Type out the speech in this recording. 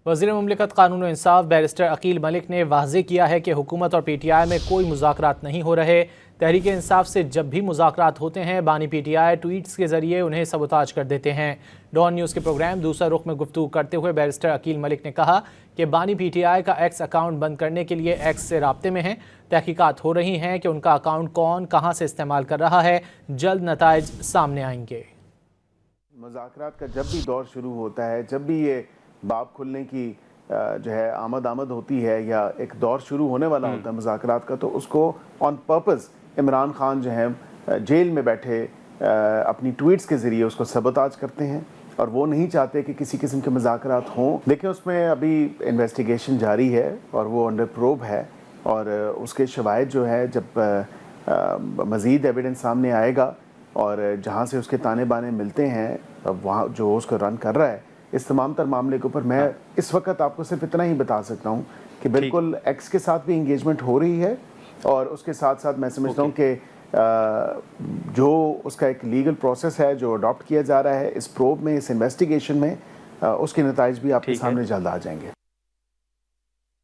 वज़ीर मुमलिकत कानून और इंसाफ बैरिस्टर अकील मलिक ने वाज़ेह किया है कि हुकूमत और PTI में कोई मुज़ाकरात नहीं हो रहे। तहरीक इंसाफ से जब भी मुज़ाकरात होते हैं बानी PTI ट्वीट्स के ज़रिए उन्हें सबोताज कर देते हैं। डॉन न्यूज़ के प्रोग्राम दूसरा रुख में गुफ्तगू करते हुए बैरिस्टर अकील मलिक ने कहा कि बानी PTI का एक्स अकाउंट बंद करने के लिए एक्स से राब्ते में हैं। तहकीकात हो रही हैं कि उनका अकाउंट कौन कहाँ से इस्तेमाल कर रहा है। जल्द नताइज सामने आएंगे। मुज़ाकरात का जब भी दौर शुरू होता है, जब भी ये बाब खुलने की जो है आमद होती है या एक दौर शुरू होने वाला होता है मुज़ाकरात का, तो उसको ऑन पर्पस इमरान खान जो है जेल में बैठे अपनी ट्वीट्स के ज़रिए उसको सबोताज करते हैं और वो नहीं चाहते कि किसी किस्म के मुज़ाकरात हों। देखिए, उसमें अभी इन्वेस्टिगेशन जारी है और वो अंडर प्रोब है और उसके शवाहिद जो है जब मज़ीद एविडेंस सामने आएगा और जहाँ से उसके ताने बाने मिलते हैं वहाँ जो उसको रन कर रहा है, इस तमाम तर मामले के ऊपर मैं इस वक्त आपको सिर्फ इतना ही बता सकता हूँ कि बिल्कुल एक्स के साथ भी इंगेजमेंट हो रही है और उसके साथ साथ मैं समझता हूँ कि जो उसका एक लीगल प्रोसेस है जो अडॉप्ट किया जा रहा है इस प्रोब में, इस इन्वेस्टिगेशन में, उसके नताइज भी आपके सामने जल्द आ जाएंगे।